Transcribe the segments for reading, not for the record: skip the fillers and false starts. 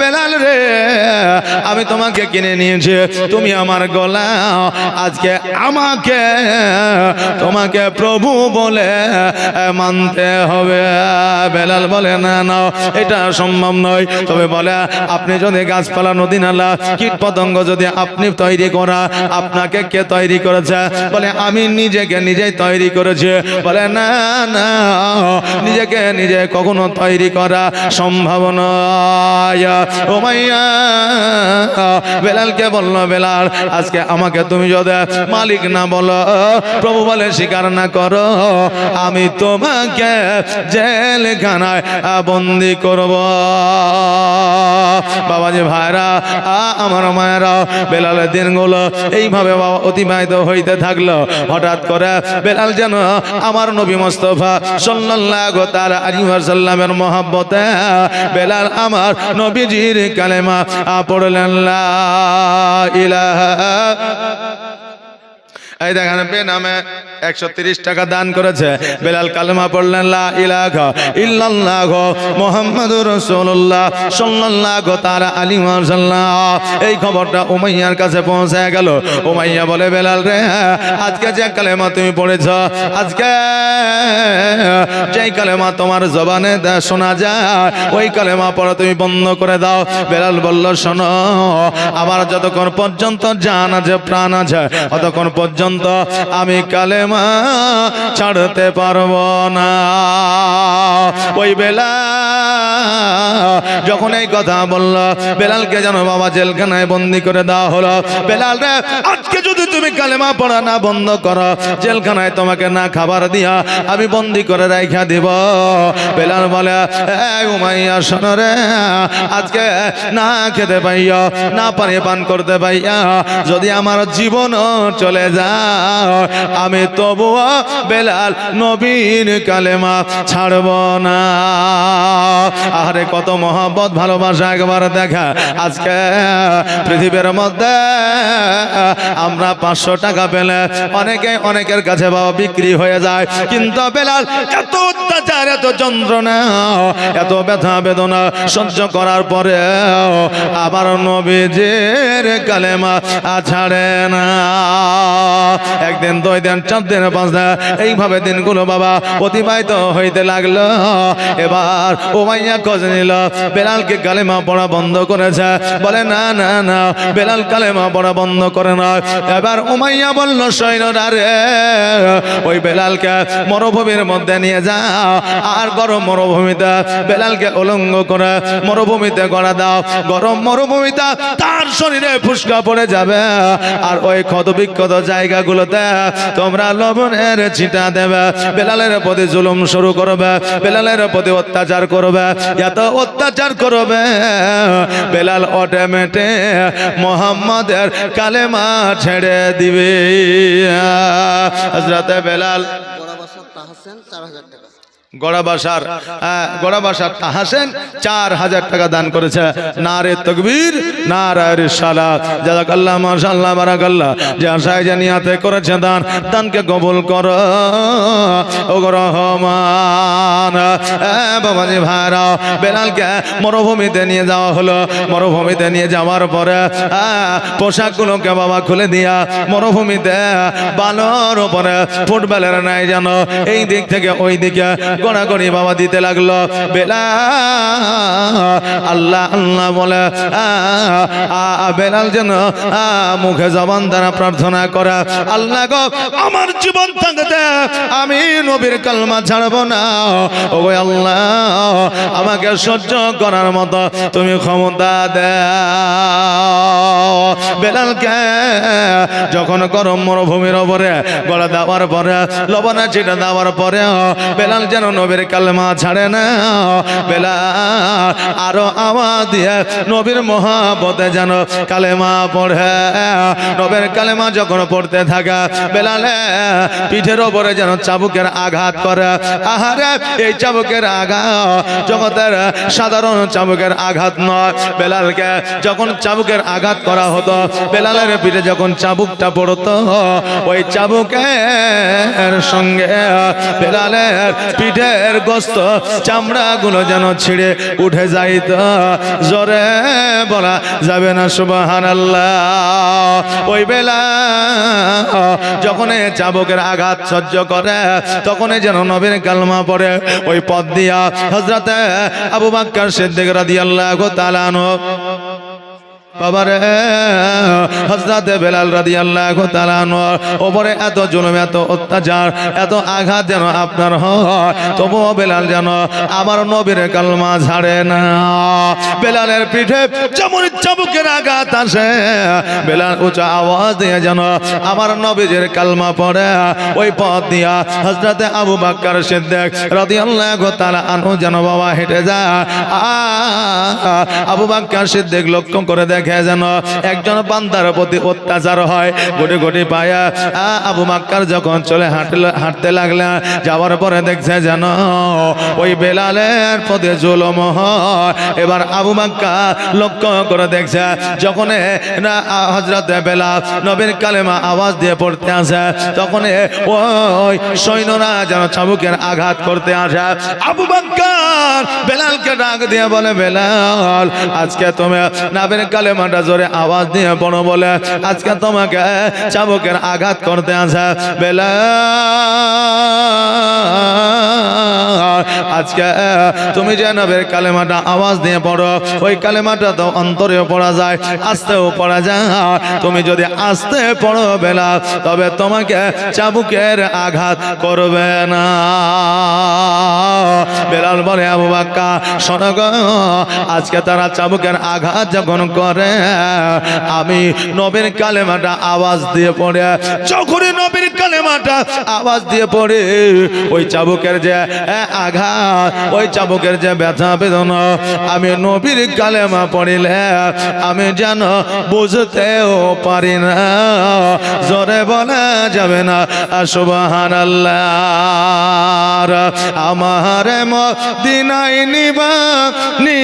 বেলাল রে আমি তোমাকে কিনে নিয়েছি, তুমি আমার গোলাম, আজকে আমাকে তোমাকে প্রভু বলে মানতে হবে। বেলাল বলে না না এটা সম্ভব নয়। তবে বলে আপনি যদি গাছপালা নদী নালা কীট পতঙ্গ যদি আপনি তৈরি করা, আপনাকে কে তৈরি করেছে? বলে আমি নিজেকে নিজেই তৈরি করেছি। বলে না না নিজেকে নিজে কখনো তৈরি করা সম্ভব নয়। উমাইয়া বেলালকে বলল বেলাল আজকে আমাকে তুমি যদি মালিক না বলো, প্রভু বলে স্বীকার না করো, আমি তোমাকে জেলখানায় বন্দি করব। বাবাজি ভাইরা আমার মায়েরা বেলালের দিনগুলো এইভাবে অতিবাহিত হইতে থাকলো। হঠাৎ করে বেলাল যেন আমার নবী মুস্তাফা সাল্লাল্লাহু তাআলা আলাইহি ওয়াসাল্লামের মহব্বতে বেলাল আমার নবীজির কালেমা পড়লেন লা ইলাহা। এই দেখেন বেনামে 130 টাকা দান করেছে। বেলাল কালেমা পড়লেন লা ইলাহা ইল্লাল্লাহ মুহাম্মাদুর রাসূলুল্লাহ সাল্লাল্লাহু তাআলা আলাইহি ওয়াসাল্লাম। এই খবরটা উমাইয়ার কাছে পৌঁছে গেল। উমাইয়া বলে বেলাল রে আজকে যে কালেমা তুমি পড়েছ, আজকে যেই কালেমা তোমার জবানে শোনা যায় ওই কালেমা পড়া তুমি বন্ধ করে দাও। বেলাল বলল শোনো, আমার যতক্ষণ পর্যন্ত জান আছে প্রাণ আছে ততক্ষণ পর্যন্ত আমি কালেমা ছাড়তে পারবো না। ওই বেলা যখন এই কথা বলল বেলালকে যেন বাবা জেলখানায় বন্দি করে দেওয়া হলো। বেলাল রে আজকে যদি তুমি কালেমা পড়া না বন্ধ করো, জেলখানায় তোমাকে না খাবার দিয়া আমি বন্দি করে রাইখা দিব। বেলাল বলে উমাইয়া শোনো রে, আজকে না খেতে পাইয়া না পানি পান করতে পাইয়া যদি আমার জীবন চলে যায় আমি তবুও বেলাল নবীর কালেমা ছাড়ব না। আরে কত মহব্বত ভালোবাসা একবার দেখা। আজকে পৃথিবীর মধ্যে আমরা 500 টাকা পেলে অনেকে অনেকের কাছে বাবা বিক্রি হয়ে যায়, কিন্তু বেলাল এত অত্যাচার এত যন্ত্রণা এত ব্যথা বেদনা সহ্য করার পরে আমার নবীজির কালেমা ছাড়ে না। একদিন 2 দিন 4 দিন 5 দিন এইভাবে দিনগুলো বাবা অতিবাহিত হইতে লাগলো। এবার উমাইয়া খোঁজ নিল বেলালকে কালেমা পড়া বন্ধ করেছে। বলে না না না বেলাল কালেমা পড়া বন্ধ করে না। এবার উমাইয়া বলল সৈন্যরা রে ওই বেলালকে মরুভূমির মধ্যে নিয়ে যা, আর গরম মরুভূমিতে বেলালকে উলঙ্গ করে মরুভূমিতে গড়া দাও। গরম মরুভূমিতে তার শরীরে ফুসকা পড়ে যাবে, আর ওই ক্ষত বিক্ষত জায়গাগুলোতে তোমরা লবণের ছিটা দেবে। বেলালের প্রতি জুলুম শুরু করবে, বেলালের প্রতি অত্যাচার করবে, এত অত্যাচার করবে বেলাল অটোমেটিক মুহাম্মাদের কালেমা ছেড়ে দিবে। হযরত বেলাল গড়াবাসার তাহাসেন 4000 টাকা দান করেছে। নারে তাকবীর নারে রিসালাত। জাযাকাল্লাহ মাশাআল্লাহ বারাকাল্লাহ। যে আশায় জানিয়াতে করেছে দান, দানকে কবুল করো ও রহমান। বাবাজি ভাইরা বেলালকে মরুভূমিতে নিয়ে যাওয়া হলো। মরুভূমিতে নিয়ে যাওয়ার পরে পোশাকগুলোকে বাবা খুলে দিয়া মরুভূমিতে বালুর উপরে ফুটবলের নাই যেন এই দিক থেকে ওই দিকে গড়াগড়ি বাবা দিতে লাগলো। বেলাল আল্লাহ আল্লাহ বলে বেলাল যেন মুখে জবান দ্বারা প্রার্থনা করা, আল্লাহ গো আমার জীবন থাকতে আমি নবীর কালেমা ছাড়বো না। ও আল্লাহ আমাকে সহ্য করার মতো তুমি ক্ষমতা দাও। বেলালকে যখন গরম মরুভূমির উপরে গড়া দেওয়ার পরে লবণে ছিটা দেওয়ার পরে বেলাল যেন নবীর কালেমা ছাড়ে না। বেলাল আরো আওয়াজ দিয়ে নবীর মহব্বতে যেন কালেমা পড়ে। নবীর কালেমা যখন পড়তে থাকে বেলালে পিঠের উপরে যেন চাবুকের আঘাত করে। আহারে এই চাবুকের আঘাত জগতের সাধারণ চাবুকের আঘাত নয়। বেলালকে যখন চাবুকের আঘাত করা হতো, বেলালের পিঠে যখন চাবুকটা পড়তো, ওই চাবুকের সঙ্গে বেলালের পিঠে গালের গোস্ত চামড়াগুলো যেন ছিঁড়ে উঠে যাইত, জোরে বলা যাবে না সুবহানাল্লাহ। ওই বেলা যখন চাবুকের আঘাত সহ্য করে তখন যেন নবীর কালমা পড়ে। ওই পথ দিয়া হযরত আবু বকর সিদ্দিক রাদিয়াল্লাহু তাআলা আনহু বাবারে হযরত বেলাল রাদিয়াল্লাহু তাআলা আনহু ওপরে এত জুলুম, এত অত্যাচার, এত আঘাত যেন আপনার হয়, তবুও বেলাল যেন আমার নবীর কালমা ছাড়ে না। বেলালের পিঠে যেমন চাবুকের আঘাত আসে, বেলাল উচ্চ আওয়াজ দিয়ে যেন আমার নবীর কালমা পড়ে। ওই পথ দিয়া হযরত আবু বকর সিদ্দিক রাদিয়াল্লাহু তাআলা আনহু যেন বাবা হেঁটে যায়। আবু বকর সিদ্দিক লক্ষ্য করে দেখে যেন একজন বান্দার প্রতি অত্যাচার হয়। গুটি গুটি পায়া আবু বকর যখন চলে হাঁটতে লাগলেন, যাওয়ার পরে দেখছে যেন ওই বেলালের প্রতি জুলুম হয়। এবার আবু বকর লক্ষ্য করে দেখছে যখন না হযরত বেলাল নবীর কালেমা আওয়াজ দিয়ে পড়তে আসে, তখন ওই সৈন্যরা যেন চাবুকের আঘাত করতে আসে। আবু বকর বেলালকে ডাক দিয়ে বলে, বেলাল আজকে তুমি নবীর কালেমাটা জোরে আওয়াজ দিয়ে পড়ো বলে আজকে তোমাকে চাবুকের আঘাত করতে আসে। বেলাল আজকে তুমি যে নবীর কালেমাটা আওয়াজ দিয়ে পড়ো, ওই কালেমাটা তো অন্তরেও পড়া যায়, আস্তেও পড়া যায়। তুমি যদি আস্তে পড়ো বেলাল, তবে তোমাকে চাবুকের আঘাত করবে না। বেলাল বলে, আবু বকর শোনো গো, আজকে তারা চাবুকের আঘাত যখন করে, আমি নবীর কালেমাটা আওয়াজ দিয়ে পড়ে, যখনই নবীর কালেমাটা আওয়াজ দিয়ে পড়ে, ওই চাবুকের যে আঘাত, ওই চাবুকের যে ব্যথা বেদনা, আমি নবীর কালেমা পড়িলে আমি যেন বুঝতেও পারি না। জোরে বলা যাবে না সুবহানাল্লাহ। আমার মদিনায় নিবানি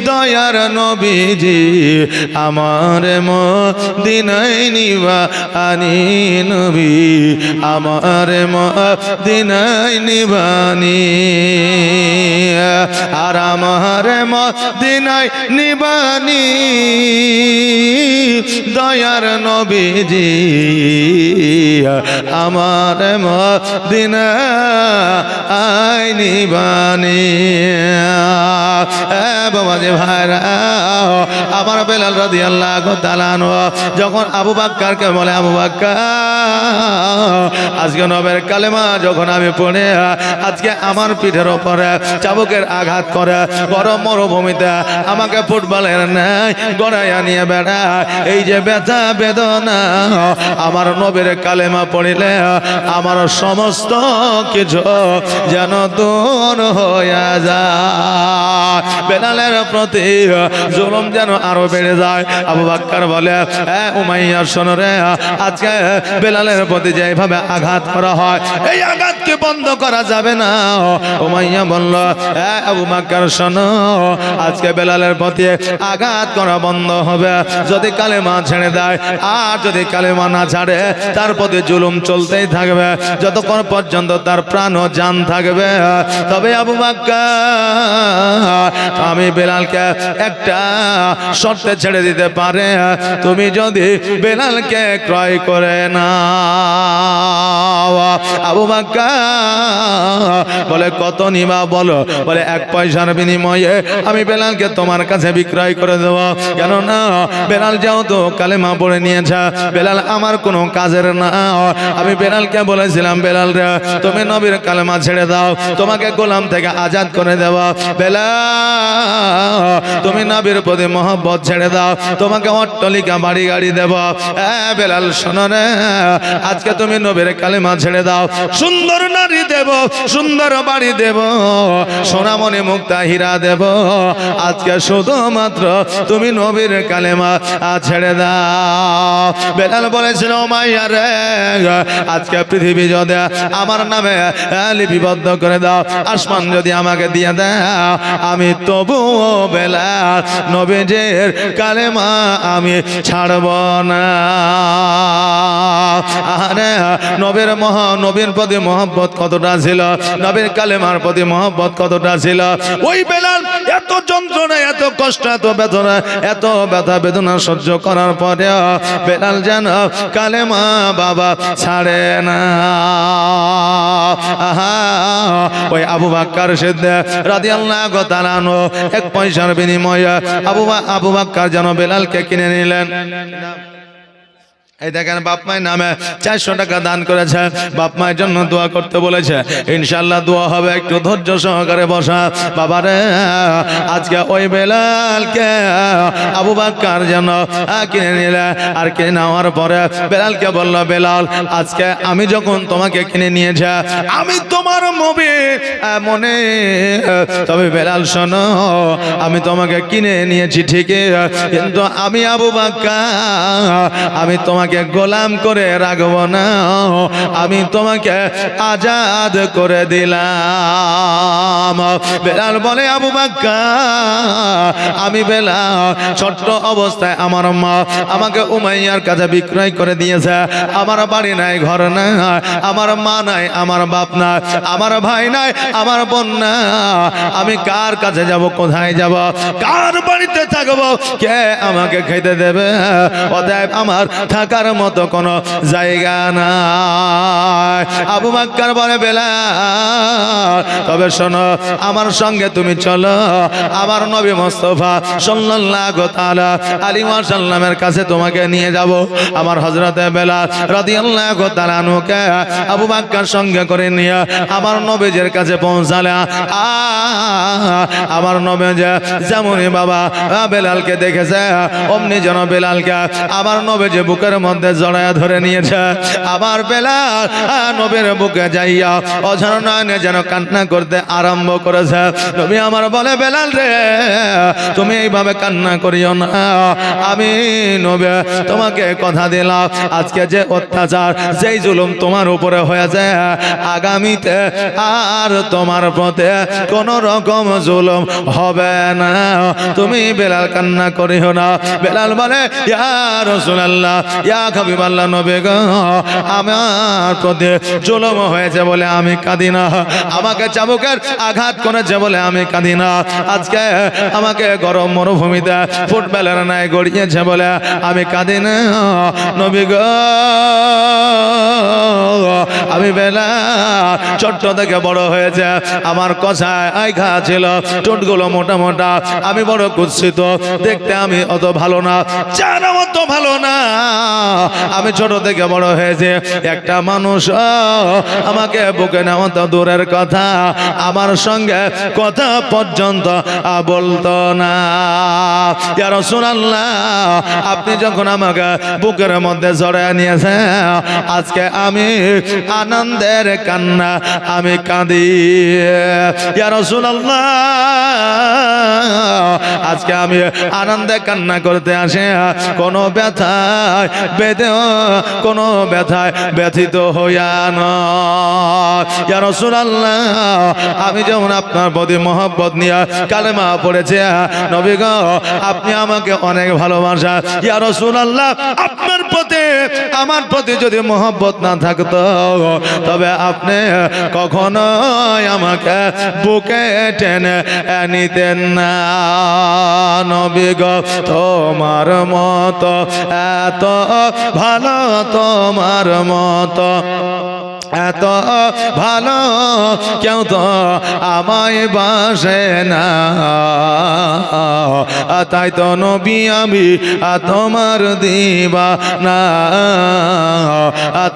দয়ার নবীজি, আমার মদিনায় নিবানি নবী, আমার মদিনায় নিবানি, আর আমার মদিনায় নিবানি দয়ার নবীজি, আমার মদিনায় নিবানি। বাবাজি ভাইরা, আমার বেলাল রাদিয়াল্লাহু তাআলা আনহু যখন আবু বকরকে বলে, আবু বকর আজকে নবীর কালেমা যখন আমি পড়ে, আজকে আমার পিঠের উপরে চাবুকের আঘাত করে, গরম মরুভূমিতে আমাকে ফুটবলের ন্যায় গড়াইয়া নিয়ে বেড়ায়, এই যে ব্যথা বেদনা, আমার নবীর কালেমা পড়িলে আমার সমস্ত কিছু যেন দূর হয়ে যায়। বেলালের প্রতি জুলুম যেন আরো বেড়ে যায়। আবু বকর বলে, উমাইয়া শোনো রে, আজকে বেলালের প্রতি যেভাবে আঘাত করা হয়, এই আঘাতকে বন্ধ করা যাবে না। উমাইয়া বলল, আবু বকর শোনো, আজকে বেলালের প্রতি আঘাত করা বন্ধ হবে যদি কালেমা ছেড়ে দেয়, আর যদি কালেমা না ছাড়ে তার প্রতি জুলুম চলতেই থাকবে যতক্ষণ পর্যন্ত তার প্রাণ ও জান থাকবে। তবে আবু বকর, আমি বেলালকে একটা শর্তে ছেড়ে দিতে পারে, তুমি যদি বেলালকে ক্রয় করে না। আবু বকর বলে, কত নিবা বলো? বলে, 1 পয়সার বিনিময়ে আমি বেলালকে তোমার কাছে বিক্রয় করে দেব। কেননা বেলাল যেহেতু কালেমা পড়ে নিয়েছে, বেলাল আমার কোনো কাজের না। আমি বেলালকে বলেছিলাম, বেলাল রে, তুমি নবীর কালেমা ছেড়ে দাও, তোমাকে গোলাম থেকে আজাদ করে দেব। বেলাল, তুমি নবীর প্রতি মহব্বত ছেড়ে দাও, তোমাকে অট্টালিকা বাড়ি গাড়ি দেব। বেলাল শোনো রে, আজকে তুমি নবীর কালেমা ছেড়ে দাও, সুন্দর নারী দেব, সুন্দর বাড়ি দেব, সোনামণি মুক্তা হীরা দেব, আজকে শুধুমাত্র তুমি নবীর কালেমা ছেড়ে দাও। বেলাল বলেছিল, মাইয়া রে, আজকে পৃথিবী যদি আমার নামে লিপিবদ্ধ করে দাও, আসমান যদি আমাকে দিয়ে দাও, আমি তবু তবু বেলাল নবীজির কালেমা আমি ছাড়ব না। আরে নবীর নবীর প্রতি মহব্বত কতটা ছিল, নবীর কালেমার প্রতি মহব্বত কতটা ছিল। ওই বেলাল এত যন্ত্রণা, এত কষ্ট, এত বেদনা, এত ব্যথা বেদনা সহ্য করার পরে বেলাল যেন কালেমা বাবা ছাড়ে না। ওই আবু বকর সিদ্দিক রাদিয়াল্লাহু তাআলা আনহু এক পয়সার বিনিময়ে আবু বকর যেন বেলালকে কিনে নিলেন। এই দেখেন বাপ মায়ের নামে 400 টাকা দান করেছে, বাপ মায়ের জন্য দোয়া করতে বলেছে, ইনশাআল্লাহ দোয়া হবে। একটু ধৈর্য সহকারে বসা বাবারে। আজকে ওই বেলালকে আবু বকর যেন কিনে নিলে, আর কিনে নেওয়ার পরে বেলালকে বলল, বেলাল আজকে আমি যখন তোমাকে কিনে নিয়েছে আমি তোমার মনে, তবে বেলাল শোনো, আমি তোমাকে কিনে নিয়েছি ঠিকই, কিন্তু আমি আবু বকর আমি তোমাকে গোলাম করে রাখব না, আমি তোমাকে আজাদ করে দিলাম। বেলাল বলে, আবু বকর আমি বেলাল ছোট্ট অবস্থায় আমার মা আমাকে উমাইয়ার কাছে বিক্রয় করে দিয়েছে। আমার বাড়ি নাই, ঘর নাই, আমার মা নাই, আমার বাপ নাই, আমার ভাই নাই, আমার বোন না, আমি কার কাছে যাব, কোথায় যাব, কার বাড়িতে থাকবো, কে আমাকে খেতে দেবে? অতএব আমার থাকার মতো কোনো জায়গা নাই। আবু বকর বলে, বেলাল তবে শোনো, আমার সঙ্গে তুমি চলো, আমার নবী মুস্তাফা সাল্লাল্লাহু তাআলা আলাইহি ওয়াসাল্লামের কাছে তোমাকে নিয়ে যাব। আমার হযরতে বেলাল রাদিয়াল্লাহু তাআলা আনহুকে আবু বকর সঙ্গে করে নিয়ে আমার নবীজির কাছে পৌঁছালে, আমার নবীজি যেমনই বাবা বেলালকে দেখেছে অমনি যেন বেলালকে আমার নবীজি বুকের মধ্যে জড়ায়া ধরে নিয়েছে। আমার বেলাল নবীর বুকে যাইয়া অঝর নয়নে যেন কান্না করতে আরম্ভ করেছে। নবী আমার বলে, বেলাল রে তুমি এইভাবে কান্না করিও না, আমি নবী তোমাকে কথা দিলাম, আজকে যে অত্যাচার, যেই জুলুম তোমার উপরে হয়েছে, আগামীতে আর তোমার প্রতি কোন রকম জুলুম হবে না, তুমি বেলাল কান্না করিও না। বেলাল বলে, ইয়া রাসূলুল্লাহ, ইয়া হাবিবাল্লাহ, নবী গো আমার প্রতি জুলুম হয়েছে বলে আমি কাঁদি না, আমাকে চাবুকের আঘাত করেছে বলে আমি কাঁদি না, আজকে আমাকে গরম মরুভূমিতে ফুটবলের ন্যায় গড়িয়েছে বলে আমি কাঁদি না। নবী গো আমি বেলাল ছোট্ট থেকে বড় হয়েছে, আমার কথায় আইঘা ছিল, ঠোঁটগুলো মোটা মোটা, আমি বড় কুৎসিত, দেখতে আমি অত ভালো না, জানা অত ভালো না, আমি ছোট থেকে বড় হয়েছে, একটা মানুষ আমাকে বুকে নেওয়া তো দূরের কথা, আমার সঙ্গে কথা পর্যন্ত বলতো না। ইয়া রাসূলুল্লাহ, আপনি যখন আমাকে বুকের মধ্যে জড়ায় নিয়েছেন, আজকে আমি আনন্দের কান্না আমি কাঁদি। ইয়া রাসূলুল্লাহ, আজকে আমি আনন্দে কান্না করতে আসে, কোনো ব্যথায় কোনো ব্যথায় ব্যথিত হইয়া না। ইয়া রাসূলুল্লাহ, আমি যেমন আপনার প্রতি মহব্বত নিয়ে কালেমা পড়েছে, নবী গো আপনি আমাকে অনেক ভালোবাসা। ইয়া রাসূলুল্লাহ, আপনার প্রতি আমার প্রতি যদি মহব্বত না থাকতো, তবে আপনি কখনোই আমাকে বুকে টেনে নিতেন না। নবী গো তোমার মতো এত ভালো, তোমার মতো এত ভালো কেউ তো আমায় বাসে না, তাই তো নবী আমি তোমার দিওয়ানা,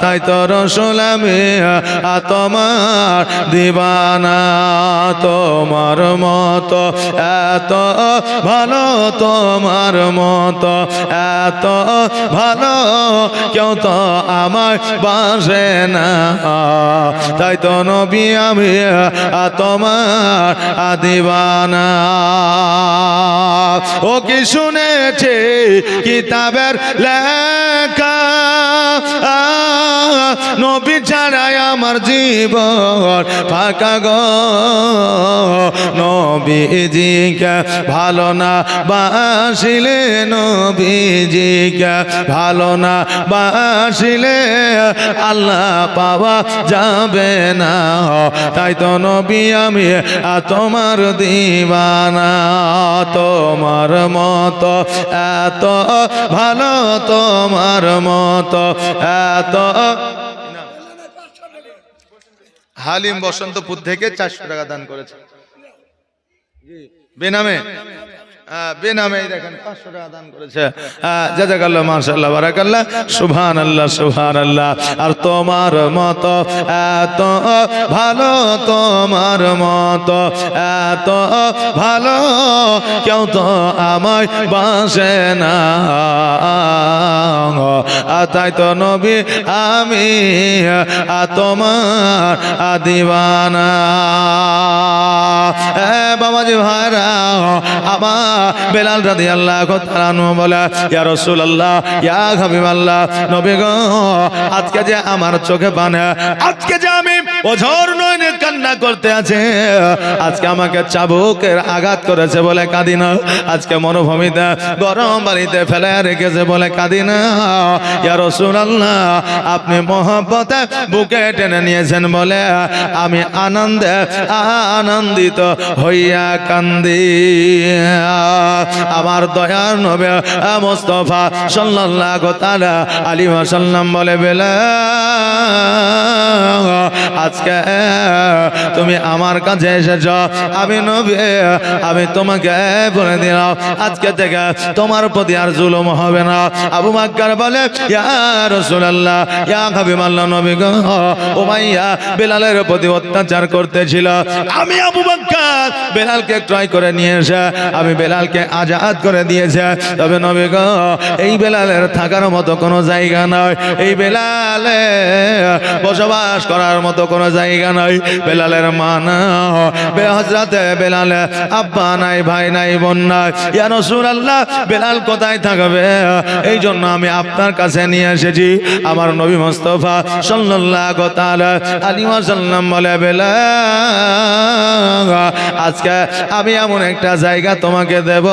তাই তো রাসূল আমি তোমার দিওয়ানা। তোমার মতো এত ভালো, তোমার মতো এত ভালো কেউ তো আমায় বাসে না, তাই তো নবী আমি তোমার দিওয়ানা। ও কি শুনেছে কিতাবের লেখা, নবী ছাড়াই আমার জীবন ফাঁকা গো নবীজিকে ভালো না বাসিলে নবীজিকে ভালো না বাসিলে আল্লাহ পাওয়া যাবে না তাই তো নবী আমি তোমার দিওয়ানা তোমার মতো এত ভালো তোমার মতো এত হালিম বসন্তপুর থেকে 400 টাকা দান করেছে বেনামে বেনামে দেখেন 500 টাকা দান করেছে জাযাকাল্লাহ মাশাআল্লাহ বারাকাল্লাহ সুবহানাল্লাহ সুবহানাল্লাহ আর তোমার মতো এত ভালো তোমার মতো এত ভালো কেউ তো আমায় বাসে না তাই তো নবী আমি তোমার দিওয়ানা বাবাজি ভাইরা আমার বেলাল রাদিয়াল্লাহু তাআলা আনহু বলে ইয়া রাসূলুল্লাহ ইয়া হাবিবাল্লাহ নবী গো আজকে যে আমার চোখে পানি আজকে যে আমি অঝর নয়নে কান্না করতে আছে আজকে আমাকে চাবুকের আঘাত করেছে বলে কাঁদি না আজকে মরুভূমিতে গরম বাড়িতে ফেলে রেখেছে বলে কাঁদি না ইয়া রাসূলুল্লাহ আপনি মহব্বতে বুকে টেনে নিয়েছেন বলে আমি আনন্দে আনন্দিত হইয়া কান্দি আমার দয়ার নবী মুস্তাফা সাল্লাল্লাহু তাআলা আলাইহি ওয়াসাল্লাম বলে বেলাল আজকে তুমি আমার কাছে এসেছ আমি নবী আমি তোমাকে বলে দিলাম আজকে থেকে তোমার প্রতি আর জুলুম হবে না আবু বকর বলে ইয়া রাসূলুল্লাহ ইয়া হাবিবাল্লাহ নবী গো উমাইয়া বেলালের প্রতি অত্যাচার করতেছিল আমি আবু বকর বেলালকে ক্রয় করে নিয়ে এসে আমি বেলালকে আজাদ করে দিয়েছে তবে নবী গো এই বেলালের থাকার মতো কোনো জায়গা নয় এই বেলালে বসবাস করার মতো কোনো জায়গা নাই বেলালের মা না হযরতে বেলালে আব্বা নাই ভাই নাই বোন নাই ইয়া রাসূলুল্লাহ বেলাল কোথায় থাকবে এই জন্য আমি আপনার কাছে নিয়ে এসেছি আমার নবী মুস্তাফা সাল্লাল্লাহু তাআলা আলাইহি ওয়াসাল্লাম বলে বেলাল আজকে আমি এমন একটা জায়গা তোমাকে দেব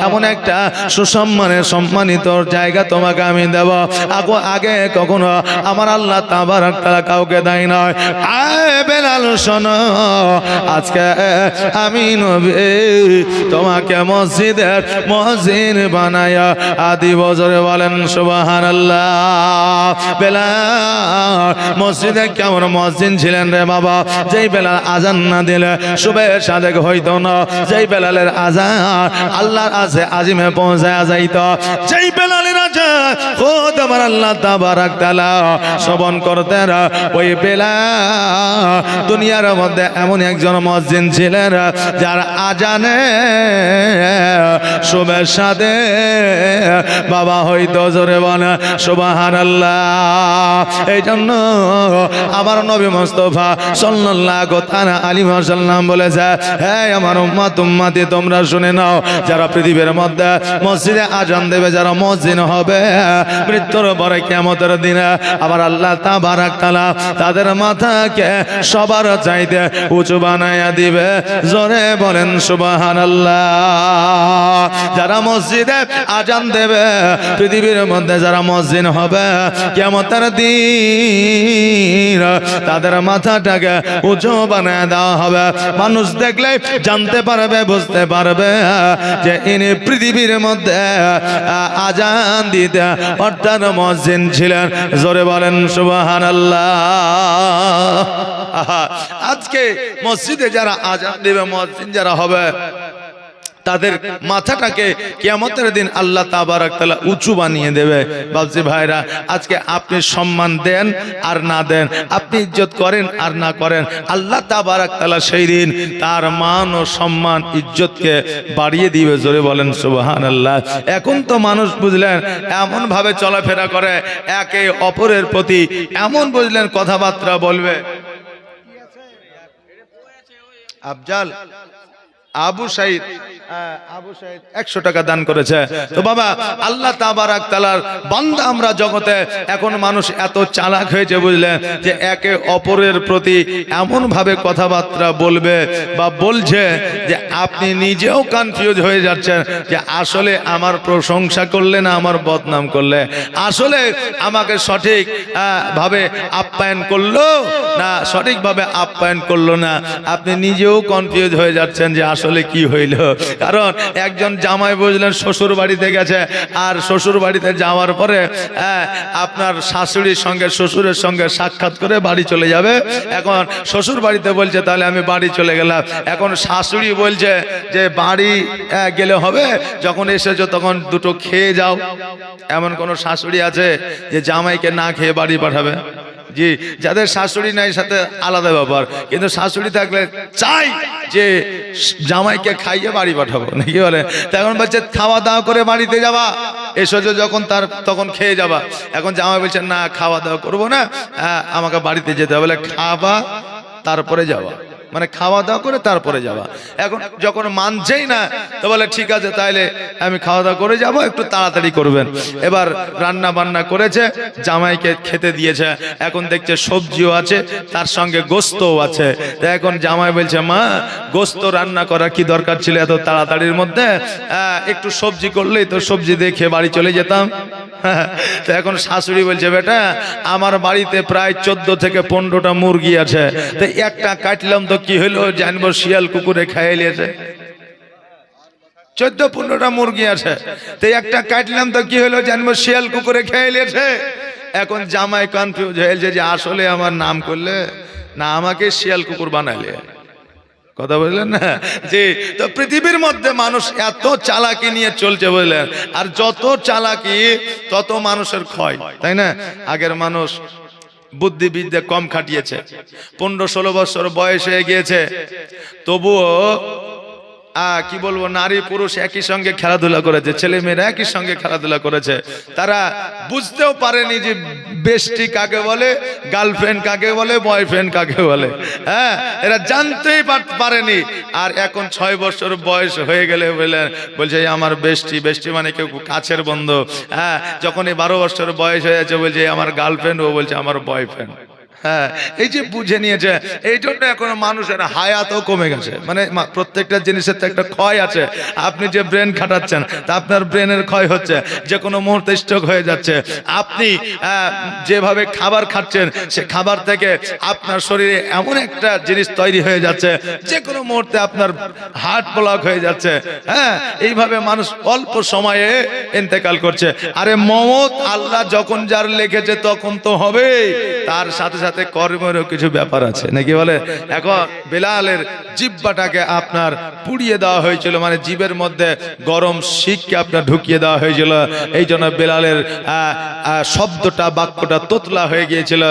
এমন একটা সুসম্মানের সম্মানিত জায়গা তোমাকে আমি দেব আগে কখনো আমার আল্লাহ তাবারক তাআলা কাউকে দেয় না আয় বেলাল শোনো আজকে আমি নবী তোমাকে মসজিদের মুয়াজ্জিন বানায়া আদি বজরে বলেন সুবহানাল্লাহ বেলাল মসজিদে কেমন মুয়াজ্জিন ছিলেন রে বাবা যেই বেলাল আযান না দিলে সুবহে সাদেক হইতো না যেই বেলালের আযান আল্লাহর কাছে আজিমে পৌঁছায়া যাইতো যেই বেলালের আযান খোদ আমার আল্লাহ তাবারক তাআলা শ্রবণ করতেন ওই বেলাল দুনিয়ার মধ্যে এমন একজন মুয়াজ্জিন ছিলেন যার আযানে সুবহের সাথে বাবা হইতো জোরে বলে সুবহানাল্লাহ এই জন্য আমার নবী মুস্তাফা সাল্লাল্লাহু তাআলা আলাইহি ওয়াসাল্লাম বলেছে হে আমার উম্মত উম্মতি তোমরা শুনে নাও যারা পৃথিবীর মধ্যে মসজিদে আযান দেবে যারা মুয়াজ্জিন হবে মৃত্যুর পরে কিয়ামতের দিনে আমার আল্লাহ তাবারক তাআলা তাদের মাথাকে সবার চাইতে উঁচু বানায়া দিবে জোরে বলেন সুবহানাল্লাহ যারা মসজিদে আযান দেবে পৃথিবীর মধ্যে যারা মুয়াজ্জিন হবে কিয়ামতের দিন তাদের মাথাটাকে উঁচু বানায়া দেওয়া হবে মানুষ দেখলে জানতে পারবে বুঝতে পারবে যে ইনি পৃথিবীর মধ্যে আযান দিতে অর্থাৎ মুয়াজ্জিন ছিলেন জোরে বলেন সুবহানাল্লাহ আজকে মসজিদে যারা আযান দিবে মুয়াজ্জিন যারা হবে তাদের মাথাটাকে কিয়ামতের দিন আল্লাহ তাবারক তাআলা উঁচু বানিয়ে দেবে বাবজি ভাইরা আজকে আপনি সম্মান দেন আর না দেন আপনি ইজ্জত করেন আর না করেন আল্লাহ তাবারক তাআলা সেই দিন তার মান ও সম্মান ইজ্জতকে বাড়িয়ে দিবে জোরে বলেন সুবহানাল্লাহ এখন তো মানুষ বুঝলেন এমন ভাবে চলাফেরা করে একে অপরের প্রতি এমন বুঝলেন কথাবার্তা বলবে আফজাল আবু সাইদ আবু সাইদ 100 টাকা দান করেছে। তো বাবা আল্লাহ তাবারাক তাআলার বান্দা আমরা জগতে এখন মানুষ এত চালাক হয়েছে বুঝলেন, যে একে অপরের প্রতি এমন ভাবে কথাবার্তা বলবে বা বলছে যে আপনি নিজেও কনফিউজ হয়ে যাচ্ছেন যে আসলে আমার প্রশংসা করলে না আমার বদনাম করলে, আসলে আমাকে সঠিক ভাবে আপ্যায়ন করলো না সঠিকভাবে আপ্যায়ন করলো না, আপনি নিজেও কনফিউজ হয়ে যাচ্ছেন যে আসলে কি হইল। কারণ একজন জামাই বুঝলেন শ্বশুর বাড়িতে গেছে, আর শ্বশুর বাড়িতে যাওয়ার পরে আপনার শাশুড়ির সঙ্গে শ্বশুরের সঙ্গে সাক্ষাৎ করে বাড়ি চলে যাবে। এখন শ্বশুর বাড়িতে বলছে তাহলে আমি বাড়ি চলে গেলাম, এখন শাশুড়ি বলছে যে বাড়ি গেলে হবে, যখন এসেছো তখন দুটো খেয়ে যাও। এমন কোন শাশুড়ি আছে যে জামাইকে না খেয়ে বাড়ি পাঠাবে? জি, যাদের শাশুড়ি নাই সাথে আলাদা ব্যাপার, কিন্তু শাশুড়ি থাকলে চাই যে জামাইকে খাইয়ে বাড়ি পাঠাবো, নাকি বলে? তখন বলছে খাওয়া দাওয়া করে বাড়িতে যাবা, এসেছো যখন তখন খেয়ে যাবা। এখন জামাই বলছে না খাওয়া দাওয়া করবো না, আমাকে বাড়িতে যেতে হবে, বলে খাবা তারপরে যাওয়া, মানে খাওয়া দাওয়া করে তারপরে যাওয়া। এখন যখন মানছেই না তো বলে ঠিক আছে তাইলে আমি খাওয়া দাওয়া করে যাব, একটু তাড়াতাড়ি করবেন। এবার রান্না বান্না করেছে, জামাইকে খেতে দিয়েছে, এখন দেখছে সবজিও আছে তার সঙ্গে গোস্তও আছে। এখন জামাই বলছে মা গোস্ত রান্না করার কি দরকার ছিল এত তাড়াতাড়ির মধ্যে, একটু সবজি করলেই তো সবজি দিয়ে খেয়ে বাড়ি চলে যেতাম। তো এখন শাশুড়ি বলছে বেটা আমার বাড়িতে প্রায় 14 থেকে 15টা মুরগি আছে, তো একটা কাটলাম তো কি হলো জানবো শিয়াল কুকুরে খেয়ে নিয়েছে। 14-15টা মুরগি আছে, তো একটা কাটলাম তো কি হলো জানবো শিয়াল কুকুরে খেয়ে নিয়েছে। এখন জামাই কনফিউজ হয়েছে যে আসলে আমার নাম করলে না আমাকে শিয়াল কুকুর বানাইলে, কথা বললেন না? জি, তো পৃথিবীর মধ্যে মানুষ এত চালাকি নিয়ে চলছে বুঝলেন, আর যত চালাকি তত মানুষের ক্ষয়, তাই না? আগের মানুষ বুদ্ধিবিদ্যা কম খাটিয়েছে, 15-16 বছর বয়স হয়ে গিয়েছে, তবুও কি বলবো নারী পুরুষ একই সঙ্গে খেলাধুলা করেছে, ছেলে মেয়েরা একই সঙ্গে খেলাধুলা করেছে। তারা বুঝতেও পারেনি যে বেস্টি কাকে বলে, গার্লফ্রেন্ড কাকে বলে, বয়ফ্রেন্ড কাকে বলে। হ্যাঁ, এরা জানতেই পারেনি। আর এখন 6 বছর বয়স হয়ে গেলে বলছে আমার বেস্টি, বেস্টি মানে কেউ কাছের বন্ধু। হ্যাঁ, যখন 12 বছর বয়স হয়ে যাচ্ছে বলছে আমার গার্লফ্রেন্ড, ও বলছে আমার বয়ফ্রেন্ড। হ্যাঁ, এই যে বুঝে নিয়েছে, এই জন্য এখন মানুষের হায়াতও কমে গেছে। মানে প্রত্যেকটা জিনিসের তো একটা ক্ষয় আছে। আপনি যে ব্রেন খাটাচ্ছেন তা আপনার ব্রেনের ক্ষয় হচ্ছে, যে কোনো মুহূর্তে স্ট্রোক হয়ে যাচ্ছে। আপনি যেভাবে খাবার খাচ্ছেন সে খাবার থেকে আপনার শরীরে এমন একটা জিনিস তৈরি হয়ে যাচ্ছে, যে কোনো মুহূর্তে আপনার হার্ট ব্লক হয়ে যাচ্ছে। হ্যাঁ, এইভাবে মানুষ অল্প সময়ে ইন্তেকাল করছে। আরে মওত আল্লাহ যখন যার লিখেছে তখন তো হবে, তার সাথে সাথে কর্মেরও কিছু ব্যাপার আছে, নাকি বলে? এখন বেলালের জিহ্বাটাকে আপনার পুড়িয়ে দেওয়া হয়েছিল, মানে জিভের মধ্যে গরম শিককে আপনার ঢুকিয়ে দেওয়া হয়েছিল। এই জন্য বেলালের শব্দটা বাক্যটা তোতলা হয়ে গিয়েছিল,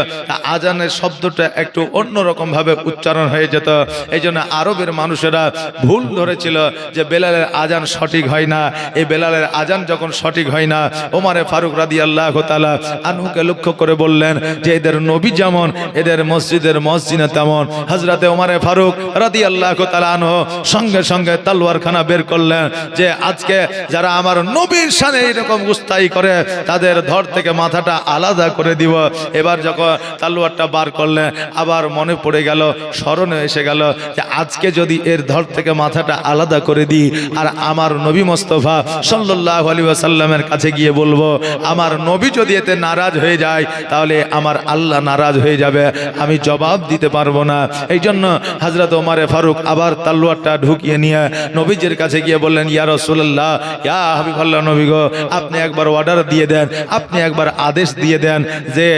আজানের শব্দটা একটু অন্যরকম ভাবে উচ্চারণ হয়ে যেত। এই জন্য আরবের মানুষেরা ভুল ধরেছিল যে বেলালের আজান সঠিক হয় না। এই বেলালের আজান যখন সঠিক হয় না, ওমরে ফারুক রাদিয়াল্লাহু তাআলা আনহুকে লক্ষ্য করে বললেন যে এদের নবী যেমন এদের মসজিদের মসজিদে তেমন। হযরতে ওমরে ফারুক রাদিয়াল্লাহু তাআলা আনহু সঙ্গে সঙ্গে তলোয়ারখানা বের করলেন যে আজকে যারা আমার নবীর শানে এরকম গুস্তাই করে তাদের ধর থেকে মাথাটা আলাদা করে দিব। এবার যখন তলোয়ারটা বার করলেন, আবার মনে পড়ে গেল, স্মরণে এসে গেল যে আজকে যদি এর ধর থেকে মাথাটা আলাদা করে দিই আর আমার নবী মুস্তাফা সাল্লাল্লাহু আলাইহি ওয়াসাল্লামের কাছে গিয়ে বলবো আমার নবী যদি এতে নারাজ হয়ে যায় তাহলে আমার আল্লাহ নারাজ হয়ে যাবে, আমি জবাব দিতে পারবো না। এই জন্য হযরত ওমরে ফারুক আবার তলোয়ারটা ঢুকিয়ে নিয়ে নবীজির কাছে গিয়ে বললেন ইয়া রাসূলুল্লাহ, ইয়া হাবিবাল্লাহ, নবী গো আপনি একবার অর্ডার দিয়ে দেন, আপনি একবার আদেশ দিয়ে দেন যে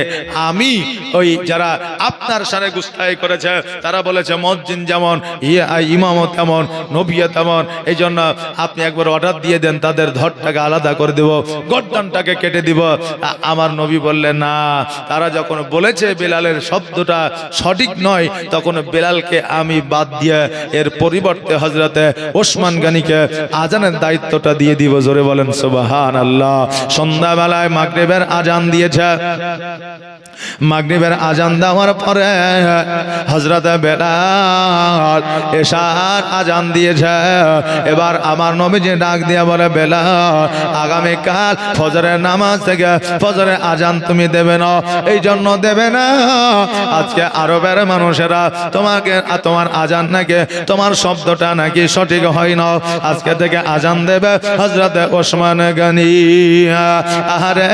আমি ওই যারা আপনার শানে গুস্তাখি করেছে তারা বলেছে মসজিদ যেমন ইমামত তেমন, নবীও তেমন, এই জন্য আপনি একবার অর্ডার দিয়ে দেন, তাদের ধরটাকে আলাদা করে দেব, গর্দানটাকে কেটে দিব। আমার নবী বললেন না, তারা যখন বলেছে বেলালের বেলালের শব্দটা সঠিক নয়, তখন বেলালকে আমি বাদ দিয়ে এর পরিবর্তে হযরতে ওসমান গনিকে আজানের দায়িত্বটা দিয়ে দিব। জোরে বলেন সুবহানাল্লাহ। সন্ধ্যাবেলায় মাগরিবের আজান দিয়েছে। মাগরিবের আজান দেওয়ার পরে হযরত বেলাল এশার আজান দিয়েছে। এবার আমার নবীজি ডাক দিয়ে বলে, বেলাল আগামী কাল ফজরের নামাজ থেকে ফজরের আজান তুমি দেবে না। এই জন্য দেবে না, আজকে আরবের মানুষেরা তোমাকে তোমার আজান নাকি তোমার শব্দটা নাকি সঠিক হয় না, আজকে থেকে আজান দেবে হযরত ওসমান গনি। আরে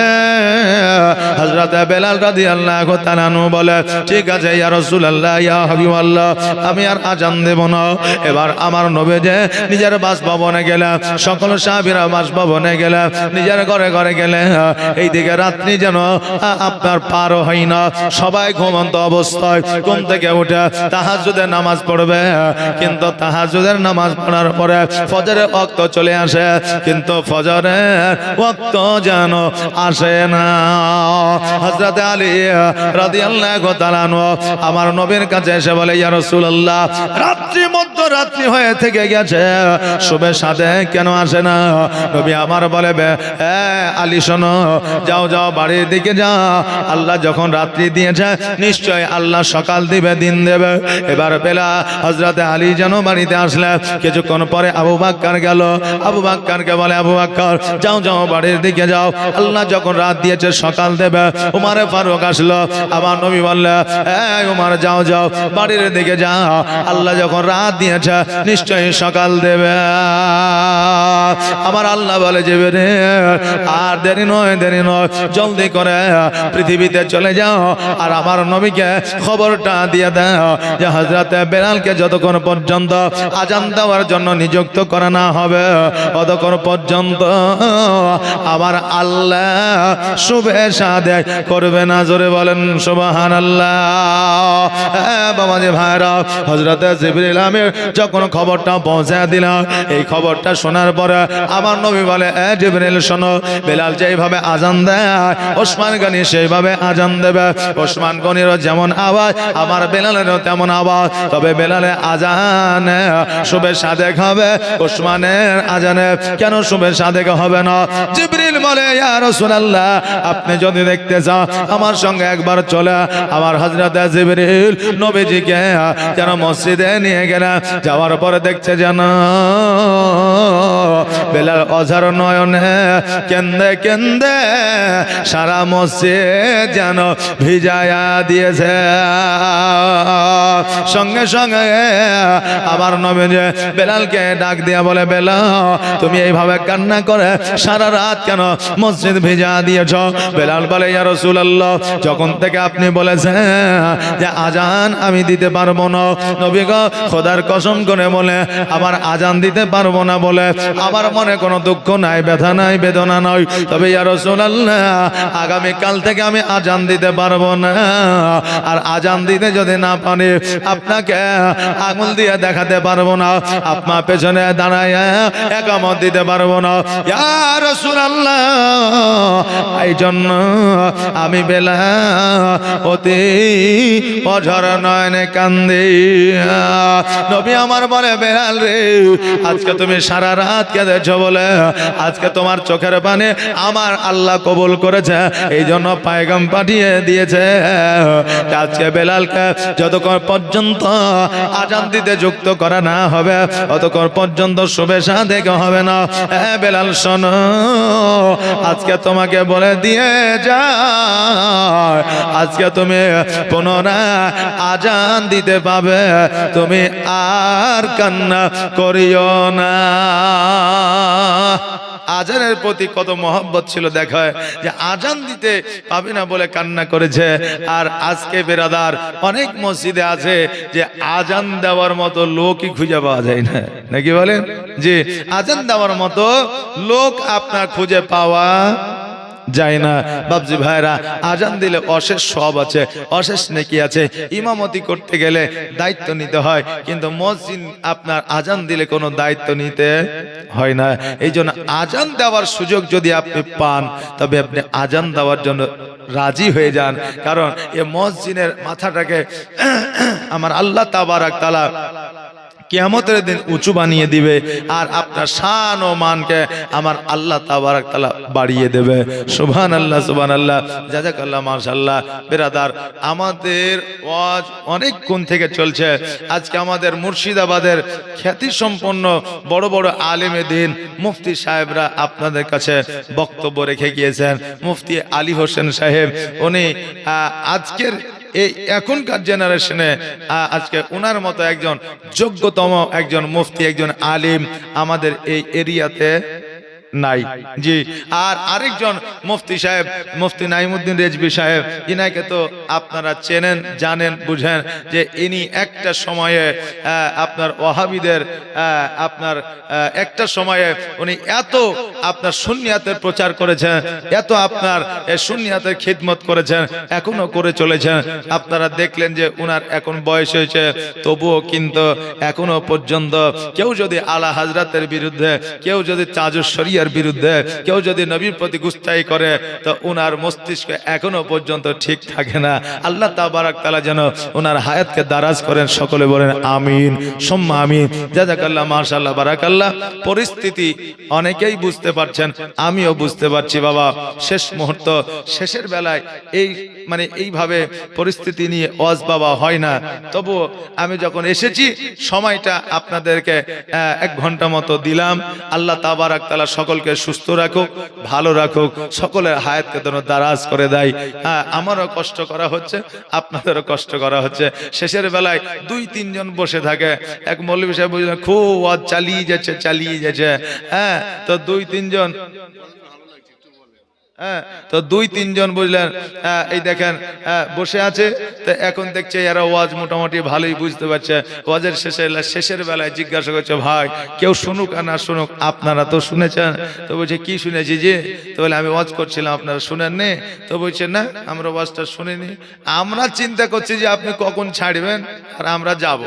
হযরত বেলাল রাদিয়াল্লাহু তাআলা বলে, ঠিক আছে ইয়া রাসূলুল্লাহ, ইয়া হাবিবাল্লাহ, আমি আর আজান দেব না। এবার আমার নবীজি নিজের বাসভবনে গেলেন, সকল সাহাবীরা বাসভবনে গেলেন, নিজের ঘরে ঘরে গেলেন। এইদিকে রাত্রি যেন আপনার পার হয় না, সবাই ঘুমন্ত অবস্থায় ঘুম থেকে উঠে তাহাজ্জুদের নামাজ পড়বে। কিন্তু তাহাজ্জুদের নামাজ পড়ার পরে ফজরের ওয়াক্ত চলে আসে, কিন্তু ফজরের ওয়াক্ত যেন আসে না। হযরত আলী রাদিয়াল্লাহু তাআলা আমার নবীর কাছে এসে বলে, ইয়া রাসূলুল্লাহ, রাত্রি মধ্যরাত্রি হয়ে থেকে গেছে, শুভের সাথে কেন আসে না? নবী আমার বলে, আলী শোনো, যাও যাও বাড়ির দিকে যাও, আল্লাহ যখন রাত্রি দিয়েছে নিশ্চয় আল্লাহ সকাল দিবে, দিন দেবে। এবার বেলা হযরত আলী যেন বাড়িতে আসলে, কিছুক্ষণ পরে আবু বকর গেল। আবু বকরকে বলে, আবু বকর যাও যাও বাড়ির দিকে যাও, আল্লাহ যখন রাত দিয়েছে সকাল দেবে। উমরে ফারুক আসলো, আমার নবী বললে, উমর যাও যাও বাড়ির দিকে যাও, আল্লাহ যখন রাত দিয়েছে নিশ্চয়ই সকাল দেবে। আমার আল্লাহ বলে, যাবে রে, আর দেরি নয়, দেরি নয়, জলদি করে পৃথিবীতে চলে যাও, আর আমার নবীকে খবরটা দিয়ে দাও যে হযরত বেলালকে যতক্ষণ পর্যন্ত আজান দেওয়ার জন্য নিযুক্ত করা না হবে, ততক্ষণ পর্যন্ত আমার আল্লাহ শুভে সাদেক করবে না। জোরে বলেন সুবহানাল্লাহ। বাবাজি ভাইরা, হযরত জিবরিল আমিন যখন খবরটা পৌঁছে দিল, এই খবরটা শোনার পরে আমার নবী বলে, জিবরিল শোনো, বেলাল যেইভাবে আজান দেয় ওসমান গনি সেইভাবে আজান দেবে। ওসমান গনিরও যেমন আওয়াজ আমার বেলালেরও তেমন আওয়াজ, তবে বেলালের আজানে শুভে সাদেক হবে, ওসমানের আজানে কেন শুভে সাদেক হবে না? জিবরিল বলে, ইয়া রাসূলুল্লাহ, আপনি যদি দেখতে চান আমার সঙ্গে একবার চলে। আমার হযরত জিবরিল নবীজিকে যেন মসজিদে নিয়ে গেলেন, যাওয়ার পরে দেখছে যেন বেলাল অঝার নয়নে কেন্দে কেন্দে সারা মসজিদ যেন ভিজায়া দিয়েছে। সঙ্গে সঙ্গে আমার নবীজি বেলালকে ডাক দিয়া বলে, বেলাল তুমি এইভাবে কান্না করে সারা রাত কেন মসজিদ ভিজা দিয়েছ? বেলাল বলে, ইয়া রাসূলুল্লাহ, যখন থেকে আপনি বলেছেন যে আজান আমি দিতে পারবো না, নবী গো খোদার কসম করে বলে আবার আজান দিতে পারবো না বলে আমার মনে কোনো দুঃখ নাই, ব্যথা নাই, বেদনা নাই, তবে ইয়া রাসূলুল্লাহ আগামী কাল থেকে আমি আজান দিতে পারবো না। আর আজান দিতে যদি না পারি আপনাকে আঙুল দিয়ে দেখাতে পারবো না, আপনার পেছনে দাঁড়ায় একামত দিতে পারবো না। ইয়া রাসূলুল্লাহ, এই জন্য আমি বেলাল অতি অঝর নয়নে কান্দি। নবী আমার বলে, বেলাল রে, আজকে তুমি সারা রাত কেঁদেছ বলে আজকে তোমার চোখের পানি আমার আল্লাহ কবুল করেছে, এই জন্য পায়গাম পাঠিয়ে দিয়েছে। আজকে বেলালকে যতক্ষণ পর্যন্ত আজান দিতে যুক্ত করা না হবে ততক্ষণ পর্যন্ত শুভে সাদেক হবে না। বেলাল শোনো, আজকে তোমাকে বলে দিয়ে যায়, আজকে তুমি পুনরায় আজান দিতে পাবে, তুমি আর কান্না করিও না। আজানের প্রতি কত মহব্বত ছিল দেখায় যে আজান দিতে পাবে না বলে কান্না করেছে। আর আজকে বেরাদার অনেক মসজিদে আছে যে আজান দেওয়ার মতো লোকই খুঁজে পাওয়া যায় না, নাকি বলেন? যে আজান দেওয়ার মতো লোক আপনার খুঁজে পাওয়া যায় না। বাবজি ভাইরা, আজান দিলে অশেষ সওয়াব আছে, অশেষ নেকি আছে। ইমামতি করতে গেলে দায়িত্ব নিতে হয়, কিন্তু মসজিদ আপনার আজান দিলে কোনো দায়িত্ব নিতে হয় না। এই জন্য আজান দেওয়ার সুযোগ যদি আপনি পান তবে আপনি আজান দেওয়ার জন্য রাজি হয়ে যান, কারণ এ মসজিদের মাথাটাকে আমার আল্লাহ তাবারাক তাআলা কিয়ামতের দিন উঁচু বানিয়ে দিবে, আর আপনার শান ও মানকে আমার আল্লাহ তাবারাক তাআলা বাড়িয়ে দেবে। সুবহানাল্লাহ সুবহানাল্লাহ, জাযাকাল্লাহ, মাশাআল্লাহ। বিরাদার, আমাদের ওয়াজ অনেকক্ষণ থেকে চলছে। আজকে আমাদের মুর্শিদাবাদের খ্যাতি সম্পন্ন বড় বড় আলেমে দিন মুফতি সাহেবরা আপনাদের কাছে বক্তব্য রেখে গিয়েছেন। মুফতি আলী হোসেন সাহেব, উনি আজকের এই এখনকার জেনারেশনে আজকে ওনার মতো একজন যোগ্যতম একজন মুফতি, একজন আলিম আমাদের এই এরিয়াতে নাই। জি, আর আরেকজন মুফতি সাহেব, মুফতি নাইমুদ্দিন রেজভী সাহেব, ইনাকে তো আপনারা চেনেন, জানেন, বুঝেন যে ইনি একটা সময়ে আপনার ওয়াহাবিদের আপনার একটা সময়ে উনি এত আপনার সুন্নিয়াতের প্রচার করেছেন, এত আপনার সুন্নিয়াতের খিদমত করেছেন, এখনো করে চলেছেন। আপনারা দেখলেন যে উনার এখন বয়স হয়েছে, তবুও কিন্তু এখনো পর্যন্ত কেউ যদি আলা হাজরাতের বিরুদ্ধে, কেউ যদি তাজুস শরিয়ার বিরুদ্ধে, কেউ যদি নবীর প্রতি গুস্তাখি করে, তো উনার মস্তিষ্ক এখনো পর্যন্ত ঠিক থাকে না। আল্লাহ তাবারাক তাআলা যেন উনার হায়াতকে দারাজ করেন, সকলে বলেন আমিন সুম্মা আমিন। জাযাকাল্লাহ, মাশাআল্লাহ, বারাকাল্লাহ। পরিস্থিতি অনেকেই বুঝতে পারছেন, আমিও বুঝতে পারছি বাবা। শেষ মুহূর্ত, শেষের বেলায় এই মানে এইভাবে পরিস্থিতি নিয়ে ওয়াজ বাবা হয় না, তবুও আমি যখন এসেছি সময়টা আপনাদেরকে 1 ঘন্টা মতো দিলাম। আল্লাহ তাবারাক তাআলা সকলকে সুস্থ রাখুক, ভালো রাখুক, সকলের হায়াতকে যেন দারাজ করে দেয়। আমারও কষ্ট করা হচ্ছে, আপনাদেরও কষ্ট করা হচ্ছে। শেষের বেলায় 2-3 জন বসে থাকে। এক মৌলভী সাহেব বুঝলেন খুব ওয়াজ চালিয়ে যাচ্ছে। তো 2-3 জন, তো 2-3 জন বুঝলেন এই দেখেন বসে আছে। তো এখন দেখছে এরা ওয়াজ মোটামুটি ভালোই বুঝতে পারছে। ওয়াজের শেষের বেলায় জিজ্ঞাসা করছে, ভাই কেউ শুনুক আর না শুনুক, আপনারা তো শুনেছেন? তো বলছে কি শুনেছি যে? তো বলে আমি ওয়াজ করছিলাম, আপনারা শুনেননি? তো বলছে না, আমরা ওয়াজটা শুনিনি। আমরা চিন্তা করছি যে আপনি কখন ছাড়বেন আর আমরা যাব।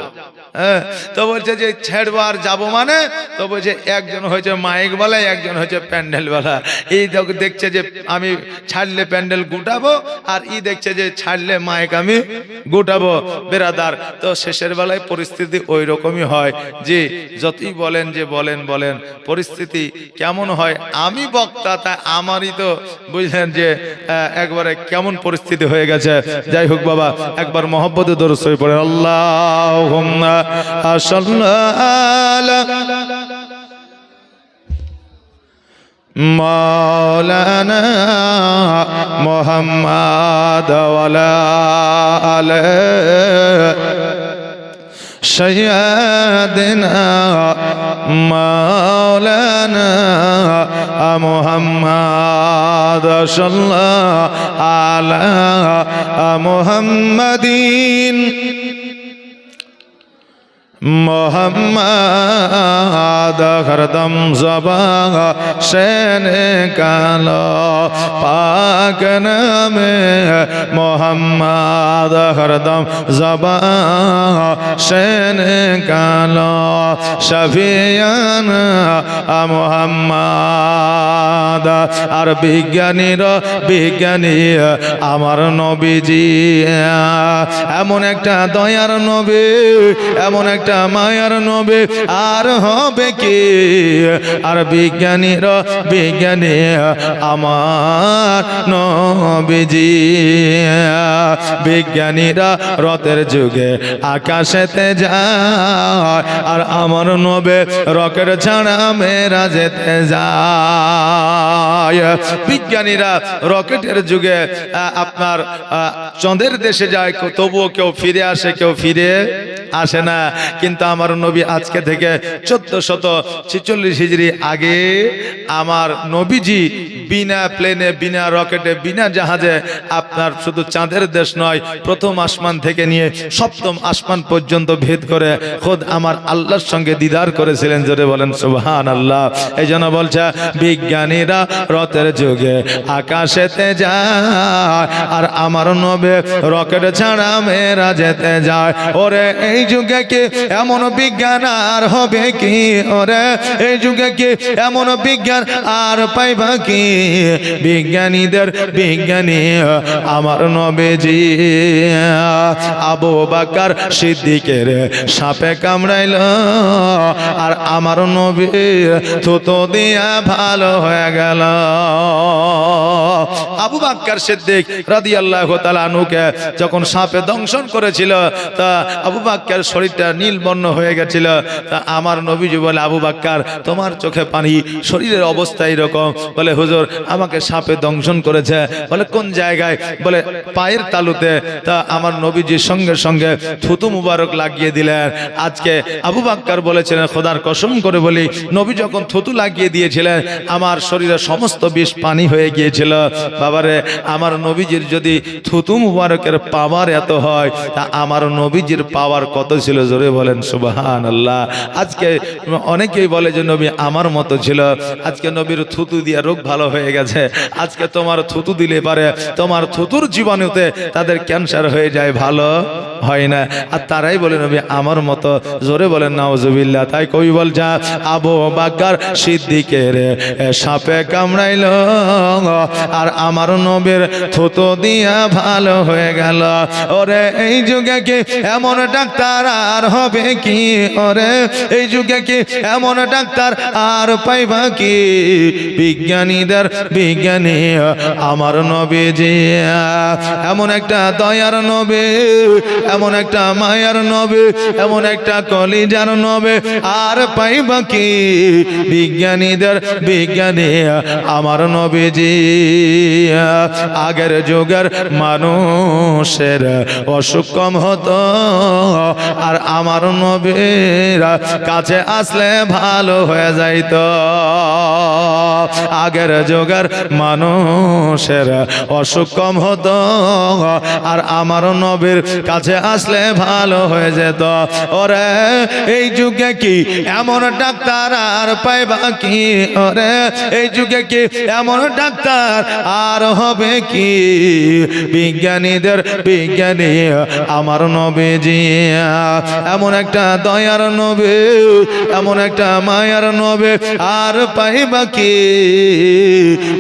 তো বলছে যে ছেড়বো আর যাবো মানে? তো বলছে একজন হয়েছে মাইকওয়ালা, একজন হয়েছে প্যান্ডেলওয়ালা। এই দেখছে যে আমি ছাড়লে প্যান্ডেল গুটাবো, আর ই দেখছে যে ছাড়লে মাইক আমি গুটাবো। বেরাদার, তো শেষের বেলায় পরিস্থিতি ওই রকমই হয়। যে যতই বলেন যে বলেন পরিস্থিতি কেমন হয়, আমি বক্তা, তা আমারই তো বুঝলেন যে একবারে কেমন পরিস্থিতি হয়ে গেছে। যাই হোক বাবা, একবার মহব্বতে দরুদ শরীফ পড়েন, আল্লাহুম্মা সাল্লি আলা মাওলানা মুহাম্মাদ ওয়া আলা আলি সাইয়্যিদিনা মাওলানা মুহাম্মাদ সাল্লাল্লাহু আলা মুহাম্মাদিন মোহাম্মদ হরদম জবান শেনে কালো পাক নামে মোহাম্মদ হরদম জবান শেনে কালো শফিয়ান মোহাম্মদ। আর বিজ্ঞানী আমার নবীজি এমন একটা দয়ার নবী, এমন একটা মায়ার নবী আর হবে কি? আর বিজ্ঞানী আমার নবীজি। বিজ্ঞানীরা রথের যুগে আকাশেতে যায়, আর আমার নবী রকেট ছাড়া মেরাজেতে যায়। বিজ্ঞানীরা রকেটের যুগে আপনার চাঁদের দেশে যায়, তবুও কেউ ফিরে আসে, কেউ ফিরে আসে না। কিন্তু আমার নবী আজকে থেকে 1446 হিজরি আগে আমার নবীজি বিনা প্লেনে, বিনা রকেটে, বিনা জাহাজে আপনার শুধু চাঁদের দেশ নয়, প্রথম আসমান থেকে নিয়ে 7ম আসমান পর্যন্ত ভেদ করে খোদ আমার আল্লাহর সঙ্গে দিদার করেছিলেন। জোরে বলেন সুবহানাল্লাহ। এই জন্য বলছে বিজ্ঞানীরা রথের যুগে আকাশেতে যায়, আর আমার নবী রকেট ছাড়া মেরাজেতে যায়। ওরে এই যুগে কি এমন বিজ্ঞান আর হবে কি? ওরে এই যুগে কি এমন বিজ্ঞান আর পাইবা কি? বিজ্ঞানীদের বিজ্ঞানী আমার নবীজি। আবু বকর সিদ্দিকের সাপে কামড়াইল আর আমার নবী থুতু দিয়া ভালো হয়ে গেল। আবু বকর সিদ্দিক রাদিয়াল্লাহু তাআলা আনহুকে যখন সাপে দংশন করেছিল তা আবু বকর শরীরটা নীল বর্ণ হয়ে গেছিল। তা আমার নবীজি বলে, আবু বকর তোমার চোখে পানি, শরীরের অবস্থা এরকম। বলে হুজুর আমাকে সাপে দংশন করেছে। বলে কোন জায়গায়? বলে পায়ের তালুতে। তা আমার নবীজির সঙ্গে সঙ্গে থুতু মুবারক লাগিয়ে দিলেন। আজকে আবু বকর বলেছিলেন, খোদার কসম করে বলি, নবী যখন থুতু লাগিয়ে দিয়েছিলেন আমার শরীরের সমস্ত বিষ পানি হয়ে গিয়েছিল। বাবারে, আমার নবীজির যদি থুতু মুবারকের পাওয়ার এত হয় তা আমার নবীজির পাওয়ার কত ছিল? জোরে বলেন সুবহানাল্লাহ। আজকে অনেকেই বলে যে নবী আমার মতো ছিল। আজকে নবীর থুতু দিয়ে রোগ ভালো হয়ে গেছে। আজকে তোমার থুতু দিলে পারে তোমার থুতুর জীবাণুতে তাদের ক্যান্সার হয়ে যায়, ভালো হয় না। আর তারাই বলে নবী আমার মতো। জোরে বলেন নাউজুবিল্লাহ। তাই কবি বলছে, আবু বকর সিদ্দিকের সাপে কামড়াইল আর আমার নবীর থুতু দিয়া ভালো হয়ে গেল। ওরে এই যুগে কি এমন ডাক্তার আর হবে কি? ওরে এই যুগে কি এমন ডাক্তার আর পাইবা কি? বিজ্ঞানীদের বিজ্ঞানী আমার নবীজি, এমন একটা দয়ার নবী, এমন একটা মায়ার নবী, এমন একটা কলিজার নবী আর পাইবা কি? বিজ্ঞানীদের বিজ্ঞানী আমার নবীজি। আগের যুগের মানুষের অসুখ কম হতো আর আমার নবীর কাছে আসলে ভালো হয়ে যাইত। আগের যুগের মানুষের অসুখ কম হতো আর আমার নবীর কাছে আসলে ভালো হয়ে যেত। ওরে এই যুগে কি এমন ডাক্তার আর পাইবা কি? ওরে এই যুগে কি এমন ডাক্তার আর হবে কি? বিজ্ঞানীদের বিজ্ঞানী আমার নবীজি, এমন একটা দয়ার নবী, এমন একটা মায়ার নবী আর পাইবা কি?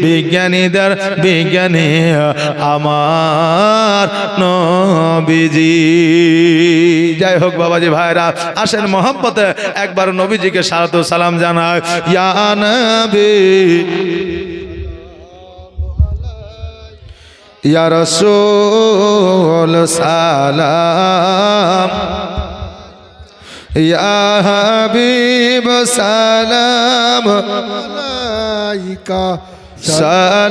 বিজ্ঞানীদের বিজ্ঞানী আমার নবীজি। যাই হোক বাবাজি ভাইরা, আসেন মোহাম্মতে একবার নবীজিকে সালাতু সালাম জানায়। ইয়া নবী ইয়া রাসূল সালাম, ইয়া হাবিব সালাম আলাইকা সালাওয়াতুল্লাহ।